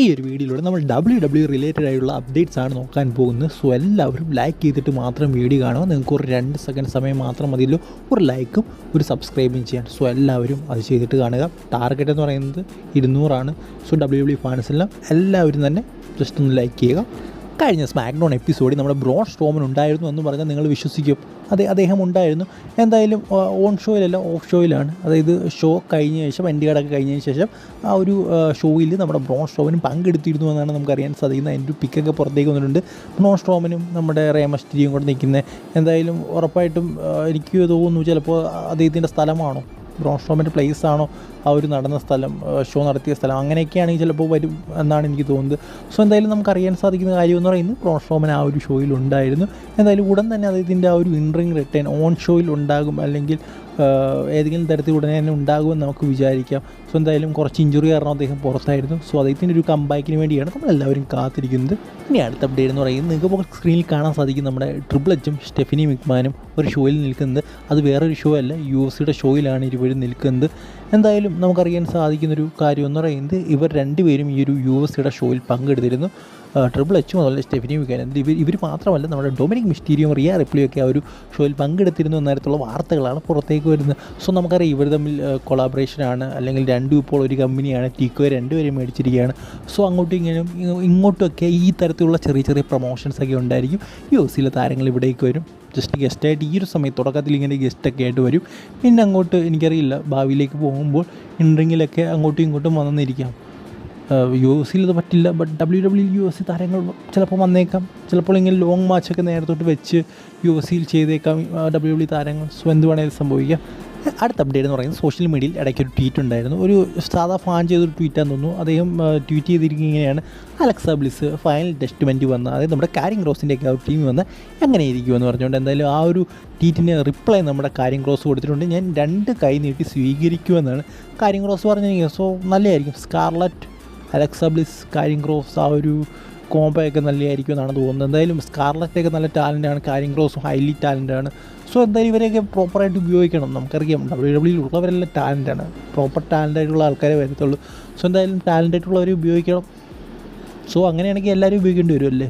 ഈ ഒരു വീഡിയോയിലൂടെ നമ്മൾ WWE റിലേറ്റഡ് ആയിട്ടുള്ള അപ്ഡേറ്റ്സ് ആണ് നോക്കാൻ പോകുന്നത്. സോ എല്ലാവരും ലൈക്ക് ചെയ്തിട്ട് മാത്രം വീഡിയോ കാണുക. നിങ്ങൾക്ക് ഒരു 2 സെക്കൻഡ് സമയം മാത്രം മതിയല്ലോ ഒരു ലൈക്കും ഒരു സബ്സ്ക്രൈബും ചെയ്യാൻ. സോ എല്ലാവരും അത് ചെയ്തിട്ട് കാണുക. ടാർഗറ്റ് എന്ന് പറയുന്നത് 200 സോ WWE ഫാൻസെല്ലാം എല്ലാവരും തന്നെ ജസ്റ്റ് ഒന്ന് ലൈക്ക് ചെയ്യുക. കഴിഞ്ഞ സ്മാക്ഡൗൺ എപ്പിസോഡിൽ നമ്മുടെ ബ്രോൺ സ്ട്രോമൻ ഉണ്ടായിരുന്നു എന്ന് പറഞ്ഞാൽ നിങ്ങൾ വിശ്വസിക്കും. അദ്ദേഹം ഉണ്ടായിരുന്നു. എന്തായാലും ഓൺ ഷോയിലല്ല, ഓഫ് ഷോയിലാണ്. അതായത് ഷോ കഴിഞ്ഞ ശേഷം എൻ്റെ കാർഡൊക്കെ കഴിഞ്ഞതിന് ശേഷം ആ ഒരു ഷോയിൽ നമ്മുടെ ബ്രോൺ സ്ട്രോമനും പങ്കെടുത്തിരുന്നു എന്നാണ് നമുക്കറിയാൻ സാധിക്കുന്നത്. അതിൻ്റെ ഒരു പിക്കൊക്കെ പുറത്തേക്ക് വന്നിട്ടുണ്ട്. ബ്രോൺ സ്ട്രോമനും നമ്മുടെ റേ മിസ്റ്റീരിയോയും കൂടെ നിൽക്കുന്നത്. എന്തായാലും ഉറപ്പായിട്ടും എനിക്ക് തോന്നുന്നു ചിലപ്പോൾ അദ്ദേഹത്തിൻ്റെ സ്ഥലമാണോ, ബ്രോൺ സ്ട്രോമൻ്റെ പ്ലേസ് ആണോ ആ ഒരു നടന്ന സ്ഥലം, ഷോ നടത്തിയ സ്ഥലം, അങ്ങനെയൊക്കെയാണെങ്കിൽ ചിലപ്പോൾ വരും എന്നാണ് എനിക്ക് തോന്നുന്നത്. സോ എന്തായാലും നമുക്കറിയാൻ സാധിക്കുന്ന കാര്യം എന്ന് പറയുന്നത് ബ്രോൺ സ്ട്രോമൻ ആ ഒരു ഷോയിൽ ഉണ്ടായിരുന്നു. എന്തായാലും ഉടൻ തന്നെ അദ്ദേഹത്തിൻ്റെ ആ ഒരു ഇൻറിംഗ് റിട്ടേൺ ഓൺ ഷോയിൽ ഉണ്ടാകും, അല്ലെങ്കിൽ ഏതെങ്കിലും തരത്തിൽ ഉടനെ തന്നെ ഉണ്ടാകുമെന്ന് നമുക്ക് വിചാരിക്കാം. സോ എന്തായാലും കുറച്ച് ഇഞ്ചുറി കാരണം അദ്ദേഹം പുറത്തായിരുന്നു. സോ അദ്ദേഹത്തിൻ്റെ ഒരു കംബാക്കിന് വേണ്ടിയാണ് നമ്മളെല്ലാവരും കാത്തിരിക്കുന്നത്. ഇനി അടുത്ത അപ്ഡേറ്റ് എന്ന് പറയുന്നത് നിങ്ങൾക്ക് സ്ക്രീനിൽ കാണാൻ സാധിക്കും നമ്മുടെ ട്രിപ്പിൾ എച്ചും സ്റ്റെഫനി മിക്മാനും ഒരു ഷോയിൽ നിൽക്കുന്നത്. അത് വേറൊരു ഷോ അല്ല, UFC ഷോയിലാണ് ഇരുവരും നിൽക്കുന്നത്. എന്തായാലും നമുക്കറിയാൻ സാധിക്കുന്നൊരു കാര്യം എന്ന് പറയുന്നത് ഇവർ രണ്ടുപേരും ഈ ഒരു UFC ഷോയിൽ പങ്കെടുത്തിരുന്നു. ട്രിപ്പിൾ എച്ചും അതുപോലെ സ്റ്റെഫനി മിക്കാനും ഇവർ മാത്രമല്ല, നമ്മുടെ ഡൊമിനിക് മിസ്റ്റീരിയോ, റിയ റിപ്ലിയൊക്കെ ആ ഒരു ഷോയിൽ പങ്കെടുത്തിരുന്നു എന്നതിലുള്ള വാർത്തകളാണ് പുറത്തേക്ക് വരുന്നത്. സോ നമുക്കറിയാം ഇവർ തമ്മിൽ കൊളാബറേഷനാണ്, അല്ലെങ്കിൽ രണ്ടും ഇപ്പോൾ ഒരു കമ്പനിയാണ്. ടീക്കോ രണ്ടുപേരും മേടിച്ചിരിക്കുകയാണ്. സോ അങ്ങോട്ടും ഇങ്ങോട്ടുമൊക്കെ ഈ തരത്തിലുള്ള ചെറിയ ചെറിയ പ്രൊമോഷൻസൊക്കെ ഉണ്ടായിരിക്കും. UFC താരങ്ങൾ ഇവിടേക്ക് വരും. ജസ്റ്റ് ഗസ്റ്റായിട്ട് ഈ ഒരു സമയത്ത് തുടക്കത്തിൽ ഇങ്ങനെ ഗസ്റ്റൊക്കെ ആയിട്ട് വരും. പിന്നെ അങ്ങോട്ട് എനിക്കറിയില്ല, ഭാവിയിലേക്ക് പോകുമ്പോൾ ഇൻറിങ്ങിലൊക്കെ അങ്ങോട്ടും ഇങ്ങോട്ടും വന്നിരിക്കാം. UFC ഇത് പറ്റില്ല, ബട്ട് UFC താരങ്ങൾ ചിലപ്പോൾ വന്നേക്കാം. ചിലപ്പോൾ ഇങ്ങനെ ലോങ് മാച്ചൊക്കെ നേരത്തോട്ട് വെച്ച് UFC ചെയ്തേക്കാം WWE താരങ്ങൾ. സോ എന്ത് വേണമെങ്കിലും സംഭവിക്കാം. അടുത്ത അപ്ഡേറ്റ് എന്ന് പറയുന്നത് സോഷ്യൽ മീഡിയയിൽ ഇടയ്ക്കൊരു ട്വീറ്റ് ഉണ്ടായിരുന്നു. ഒരു സാധാ ഫാൻ ചെയ്തൊരു ട്വീറ്റാന്ന് തോന്നുന്നു. അദ്ദേഹം ട്വീറ്റ് ചെയ്തിരിക്കുന്നത് ഇങ്ങനെയാണ്: അലക്സ ബ്ലിസ് ഫൈനൽ ടെസ്റ്റ്മെൻറ്റ് വന്ന, അതായത് നമ്മുടെ കാരിങ് ക്രോസിൻ്റെയൊക്കെ ആ ഒരു ടീം വന്ന് എങ്ങനെ ഇരിക്കുമെന്ന് പറഞ്ഞുകൊണ്ട് എന്തായാലും ആ ഒരു ട്വീറ്റിന് റിപ്ലൈ നമ്മുടെ കാരിങ് ക്രോസ് കൊടുത്തിട്ടുണ്ട്. ഞാൻ 2 കൈ നീട്ടി സ്വീകരിക്കുമെന്നാണ് കാരിങ് ക്രോസ് പറഞ്ഞിരിക്കുന്നത്. സോ നല്ലതായിരിക്കും. Scarlet, Alexa bliss, caring cross ആ ഒരു കോംബോയൊക്കെ നല്ലതായിരിക്കും എന്നാണ് തോന്നുന്നത്. എന്തായാലും സ്കാർലറ്റൊക്കെ നല്ല ടാലൻ്റാണ്, കാരിങ് ക്രോസും ഹൈലി ടാലൻ്റാണ്. സോ എന്തായാലും ഇവരെയൊക്കെ പ്രോപ്പറായിട്ട് ഉപയോഗിക്കണം. നമുക്കറിയാം WWE ഉള്ളവരെല്ലാം ടാലൻ്റാണ്, പ്രോപ്പർ ടാലൻ്റായിട്ടുള്ള ആൾക്കാരെ വരത്തുള്ളൂ. സോ എന്തായാലും ടാലൻ്റായിട്ടുള്ളവരെ ഉപയോഗിക്കണം. സോ അങ്ങനെയാണെങ്കിൽ എല്ലാവരും ഉപയോഗിക്കേണ്ടി വരുമല്ലേ.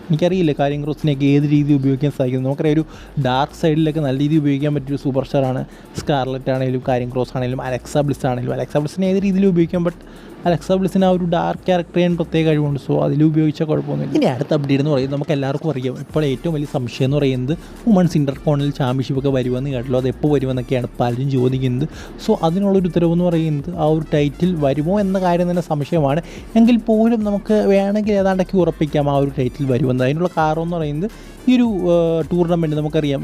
എനിക്കറിയില്ല കാരിങ് ക്രോസിനെയൊക്കെ ഏത് രീതിയിൽ ഉപയോഗിക്കാൻ സാധിക്കുന്നത്. നമുക്കറിയാം ഒരു ഡാർക്ക് സൈഡിലൊക്കെ നല്ല രീതിയിൽ ഉപയോഗിക്കാൻ പറ്റിയൊരു സൂപ്പർ സ്റ്റാറാണ് സ്കാർലറ്റ് ആണെങ്കിലും കാരിങ് ക്രോസ് ആണെങ്കിലും അലക്സ ബ്ലിസ് ആണെങ്കിലും. അലക്സ ബ്ലിസിനെ ഏത് രീതിയിൽ ഉപയോഗിക്കാം, ബട്ട് അലക്സ ബ്ലിസിന് ആ ഒരു ഡാർക്ക് ക്യാരക്ടർ ചെയ്യാൻ പ്രത്യേക കഴിവുണ്ട്. സോ അതിൽ ഉപയോഗിച്ചാൽ കുഴപ്പമൊന്നുമില്ല. ഇനി അടുത്ത അപ്ഡേറ്റ് എന്ന് പറയുന്നത് നമുക്ക് എല്ലാവർക്കും അറിയാം, ഇപ്പോൾ ഏറ്റവും വലിയ സംശയം എന്ന് പറയുന്നത് വുമൺസ് ഇൻ്റർകോണ്ടിനൽ ചാമ്പ്യൻഷിപ്പൊക്കെ വരുമെന്ന് കേട്ടല്ലോ. അത് എപ്പോൾ വരുമെന്നൊക്കെയാണ് പലരും ചോദിക്കുന്നത്. സോ അതിനുള്ളൊരു ഉത്തരവെന്ന് പറയുന്നത് ആ ഒരു ടൈറ്റിൽ വരുമോ എന്ന കാര്യം തന്നെ സംശയമാണ്. എങ്കിൽ പോലും നമുക്ക് വേണമെങ്കിൽ ഏതാണ്ടൊക്കെ ഉറപ്പിക്കാം ആ ഒരു ടൈറ്റിൽ വരുമെന്ന്. അതിനുള്ള കാരണം എന്ന് പറയുന്നത് ഈ ഒരു ടൂർണമെൻറ്റ് നമുക്കറിയാം,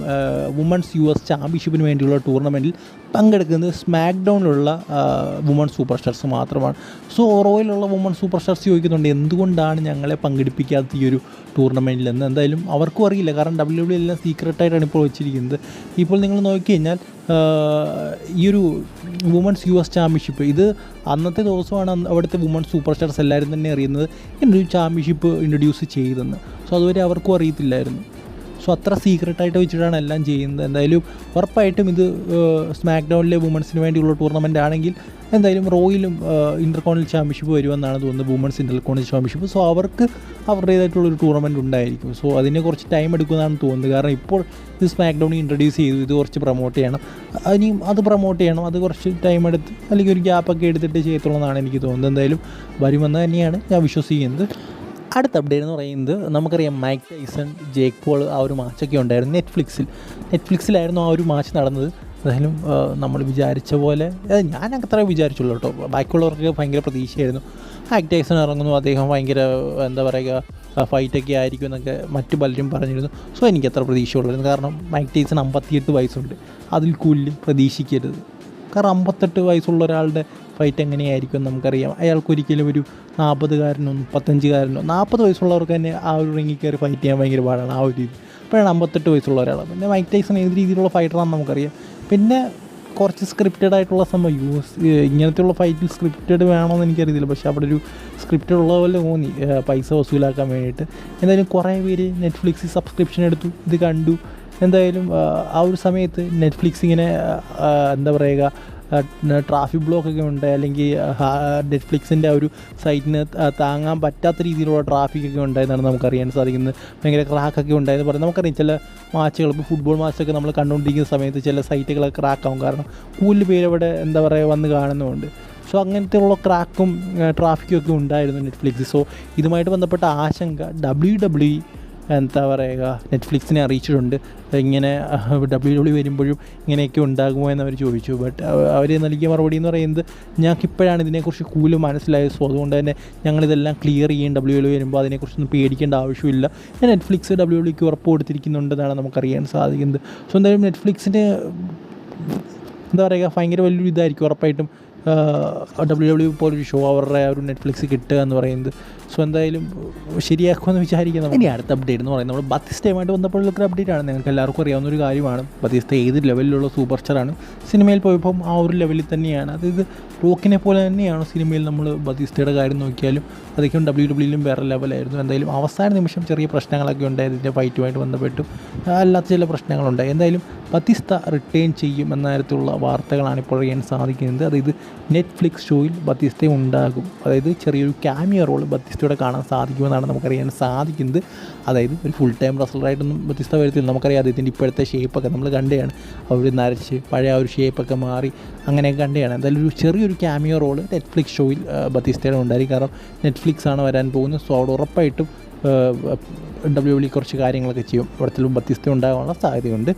വുമൺസ് US ചാമ്പ്യൻഷിപ്പിന് വേണ്ടിയുള്ള ടൂർണമെൻറ്റിൽ പങ്കെടുക്കുന്നത് സ്മാക്ഡൗണിലുള്ള വുമൺ സൂപ്പർ സ്റ്റാർസ് മാത്രമാണ്. സോ റോയിലുള്ള വുമൺ സൂപ്പർ സ്റ്റാർസ് ചോദിക്കുന്നുണ്ട് എന്തുകൊണ്ടാണ് ഞങ്ങളെ പങ്കെടുപ്പിക്കാത്ത ഈ ഒരു ടൂർണമെൻറ്റിലെന്ന്. എന്തായാലും അവർക്കും അറിയില്ല, കാരണം WWE എല്ലാം സീക്രട്ടായിട്ടാണ് ഇപ്പോൾ വെച്ചിരിക്കുന്നത്. ഇപ്പോൾ നിങ്ങൾ നോക്കിക്കഴിഞ്ഞാൽ ഈ ഒരു വുമൺസ് US ചാമ്പ്യൻഷിപ്പ് ഇത് അന്നത്തെ ദിവസമാണ് അവിടുത്തെ വുമൺ സൂപ്പർ സ്റ്റാർസ് എല്ലാവരും തന്നെ അറിയുന്നത് ഇങ്ങനൊരു ചാമ്പ്യൻഷിപ്പ് ഇൻട്രൊഡ്യൂസ് ചെയ്തെന്ന്. സോ അതുവരെ അവർക്കും അറിയത്തില്ലായിരുന്നു. സോ അത്ര സീക്രട്ടായിട്ട് വെച്ചിട്ടാണ് എല്ലാം ചെയ്യുന്നത്. എന്തായാലും ഉറപ്പായിട്ടും ഇത് സ്മാക്ഡൗണിലെ വുമൺസിന് വേണ്ടിയുള്ള ടൂർണമെൻ്റ് ആണെങ്കിൽ എന്തായാലും റോയിലും ഇൻ്റർകോണ്ടിനൽ ചാമ്പ്യൻഷിപ്പ് വരുമെന്നാണ് തോന്നുന്നത്, വുമൺസ് ഇൻ്റർകോണ്ടിനൽ ചാമ്പ്യൻഷിപ്പ്. സോ അവർക്ക് അവരുടേതായിട്ടുള്ളൊരു ടൂർണമെൻറ്റ് ഉണ്ടായിരിക്കും. സോ അതിന് കുറച്ച് ടൈം എടുക്കുമെന്നാണ് തോന്നുന്നത്. കാരണം ഇപ്പോൾ ഇത് സ്മാക്ഡൗണിൽ ഇൻട്രൊഡ്യൂസ് ചെയ്തു, ഇത് കുറച്ച് പ്രൊമോട്ട് ചെയ്യണം, ഇനിയും അത് പ്രൊമോട്ട് ചെയ്യണം, അത് കുറച്ച് ടൈം എടുത്ത് അല്ലെങ്കിൽ ഒരു ഗ്യാപ്പൊക്കെ എടുത്തിട്ട് ചെയ്യത്തുള്ളൂ എനിക്ക് തോന്നുന്നത്. എന്തായാലും വരുമെന്ന് തന്നെയാണ് ഞാൻ വിശ്വസിക്കുന്നത്. അടുത്ത അപ്ഡേറ്റ് എന്ന് പറയുന്നത് നമുക്കറിയാം മൈക്ക് ടൈസൺ ജേക്ക് പോൾ ആ ഒരു മാച്ചൊക്കെ ഉണ്ടായിരുന്നു നെറ്റ്ഫ്ലിക്സിലായിരുന്നു ആ ഒരു മാച്ച് നടന്നത്. എന്തായാലും നമ്മൾ വിചാരിച്ച പോലെ ഞാൻ അത്ര വിചാരിച്ചുള്ളൂ കേട്ടോ. ബാക്കിയുള്ളവർക്ക് ഭയങ്കര പ്രതീക്ഷയായിരുന്നു. മൈക്ക് ടൈസൺ ഇറങ്ങുന്നു, അദ്ദേഹം ഭയങ്കര എന്താ പറയുക ഫൈറ്റൊക്കെ ആയിരിക്കും എന്നൊക്കെ മറ്റു പലരും പറഞ്ഞിരുന്നു. സോ എനിക്ക് അത്ര പ്രതീക്ഷയുള്ളായിരുന്നു. കാരണം മൈക്ക് ടൈസൺ 58 വയസ്സുണ്ട്, അതിൽ കൂടുതൽ പ്രതീക്ഷിക്കരുത്. കാരണം 58 വയസ്സുള്ള ഒരാളുടെ ഫൈറ്റ് എങ്ങനെയായിരിക്കും നമുക്കറിയാം. അയാൾക്കൊരിക്കലും ഒരു 40-കാരനോ 35-കാരനോ 40 വയസ്സുള്ളവർക്ക് തന്നെ ആ ഒരു റിങ്ങിൽ കയറി ഫൈറ്റ് ചെയ്യാൻ ഭയങ്കര പാടാണ് ആ ഒരു രീതി. അപ്പോഴാണ് 58 വയസ്സുള്ള ഒരാളാണ്. പിന്നെ മൈക്ക് ടൈസൺ ഏത് രീതിയിലുള്ള ഫൈറ്ററാണെന്ന് നമുക്കറിയാം. പിന്നെ കുറച്ച് സ്ക്രിപ്റ്റഡ് ആയിട്ടുള്ള സംഭവം ഇങ്ങനത്തെയുള്ള ഫൈറ്റിൽ സ്ക്രിപ്റ്റഡ് വേണമെന്ന് എനിക്കറിയത്തില്ല, പക്ഷേ അവിടെ ഒരു സ്ക്രിപ്റ്റഡ് ഉള്ള പോലെ തോന്നി പൈസ വസൂലാക്കാൻ വേണ്ടിയിട്ട്. എന്തായാലും കുറേ പേര് നെറ്റ്ഫ്ലിക്സിൽ സബ്സ്ക്രിപ്ഷൻ എടുത്തു, ഇത് കണ്ടു. എന്തായാലും ആ ഒരു സമയത്ത് നെറ്റ്ഫ്ലിക്സ് ഇങ്ങനെ എന്താ പറയുക ട്രാഫിക് ബ്ലോക്കൊക്കെ ഉണ്ട്, അല്ലെങ്കിൽ നെറ്റ്ഫ്ലിക്സിൻ്റെ ആ ഒരു സൈറ്റിന് താങ്ങാൻ പറ്റാത്ത രീതിയിലുള്ള ട്രാഫിക്കൊക്കെ ഉണ്ടായെന്നാണ് നമുക്കറിയാൻ സാധിക്കുന്നത്. ഭയങ്കര ക്രാക്കൊക്കെ ഉണ്ടായെന്ന് പറയും. നമുക്കറിയാം ചില മാച്ചുകൾ, ഇപ്പോൾ ഫുട്ബോൾ മാച്ചൊക്കെ നമ്മൾ കണ്ടുകൊണ്ടിരിക്കുന്ന സമയത്ത് ചില സൈറ്റുകളൊക്കെ ക്രാക്കാവും, കാരണം കൂടുതൽ പേര് അവിടെ എന്താ പറയുക വന്ന് കാണുന്നുമുണ്ട്. സോ അങ്ങനത്തെ ഉള്ള ക്രാക്കും ട്രാഫിക്കും ഒക്കെ ഉണ്ടായിരുന്നു നെറ്റ്ഫ്ലിക്സ്. സോ ഇതുമായിട്ട് ബന്ധപ്പെട്ട ആശങ്ക WWE എന്താ പറയുക നെറ്റ്ഫ്ലിക്സിനെ അറിയിച്ചിട്ടുണ്ട്. ഇങ്ങനെ WWE വരുമ്പോഴും ഇങ്ങനെയൊക്കെ ഉണ്ടാകുമോ എന്നവർ ചോദിച്ചു. ബട്ട് അവർ നൽകിയ മറുപടി എന്ന് പറയുന്നത്, ഞങ്ങൾക്കിപ്പോഴാണ് ഇതിനെക്കുറിച്ച് കൂടുതൽ മനസ്സിലായത്. സോ അതുകൊണ്ട് തന്നെ ഞങ്ങളിതെല്ലാം ക്ലിയർ ചെയ്യും. WWE വരുമ്പോൾ അതിനെക്കുറിച്ചൊന്നും പേടിക്കേണ്ട ആവശ്യമില്ല. നെറ്റ്ഫ്ലിക്സ് WWEക്ക് ഉറപ്പ് കൊടുത്തിരിക്കുന്നുണ്ടെന്നാണ് നമുക്കറിയാൻ സാധിക്കുന്നത്. സോ എന്തായാലും നെറ്റ്ഫ്ലിക്സിൻ്റെ എന്താ പറയുക ഭയങ്കര വലിയൊരു ഇതായിരിക്കും ഉറപ്പായിട്ടും WWE പോലൊരു ഷോ അവരുടെ ഒരു നെറ്റ്ഫ്ലിക്സ് കിട്ടുക എന്ന് പറയുന്നത്. സോ എന്തായാലും ശരിയാക്കുമെന്ന് വിചാരിക്കുന്നു. ഇനി അടുത്ത അപ്ഡേറ്റ് എന്ന് പറയുന്നത് നമ്മൾ ബത്തിസ്തയുമായിട്ട് ബന്ധപ്പെട്ടുള്ളൊരു അപ്ഡേറ്റാണ്. നിങ്ങൾക്ക് എല്ലാവർക്കും അറിയാവുന്ന ഒരു കാര്യമാണ്. ബത്തിസ്ത ഏത് ലെവലിലുള്ള സൂപ്പർ സ്റ്റാറാണ്. സിനിമയിൽ പോയപ്പം ആ ഒരു ലെവലിൽ തന്നെയാണ്. അതായത് റോക്കിനെ പോലെ തന്നെയാണ് സിനിമയിൽ നമ്മൾ ബത്തിസ്തയുടെ കാര്യം നോക്കിയാലും അതൊക്കെ WWE വേറെ ലെവലായിരുന്നു. എന്തായാലും അവസാന നിമിഷം ചെറിയ പ്രശ്നങ്ങളൊക്കെ ഉണ്ടായി ഇതിൻ്റെ ഫൈറ്റുമായിട്ട് ബന്ധപ്പെട്ടും, അല്ലാത്ത ചില പ്രശ്നങ്ങളുണ്ടായി. എന്തായാലും ബത്തിസ്ത റിട്ടേൺ ചെയ്യും എന്ന തരത്തിലുള്ള വാർത്തകളാണ് ഇപ്പോൾ അറിയാൻ സാധിക്കുന്നത്. അതായത് നെറ്റ്ഫ്ലിക്സ് ഷോയിൽ ബത്തിസ്ത ഉണ്ടാകും. അതായത് ചെറിയൊരു ക്യാമിയോ റോൾ ബത്തിസ്തയോടെ കാണാൻ സാധിക്കുമെന്നാണ് നമുക്കറിയാൻ സാധിക്കുന്നത്. അതായത് ഒരു ഫുൾ ടൈം റെസ്ലറായിട്ടൊന്നും ബത്തിസ്ത വരത്തില്ല. നമുക്കറിയാം അദ്ദേഹത്തിൻ്റെ ഇപ്പോഴത്തെ ഷേപ്പൊക്കെ നമ്മൾ കണ്ടെയാണ്. അവർ നരച്ച് പഴയ ആ ഒരു ഷേപ്പൊക്കെ മാറി അങ്ങനെയൊക്കെ കണ്ടെയാണ്. എന്തായാലും ഒരു ചെറിയൊരു ക്യാമിയോ റോൾ നെറ്റ്ഫ്ലിക്സ് ഷോയിൽ ബത്തിസ്തയുടെ ഉണ്ടായിരിക്കും. കാരണം നെറ്റ്ഫ്ലിക്സ് ആണ് വരാൻ പോകുന്നത്. സോ അവിടെ ഉറപ്പായിട്ടും WWE കുറച്ച് കാര്യങ്ങളൊക്കെ ചെയ്യും. ഇവിടത്തിലും ബത്തിസ്ത ഉണ്ടാകാനുള്ള സാധ്യതയുണ്ട്.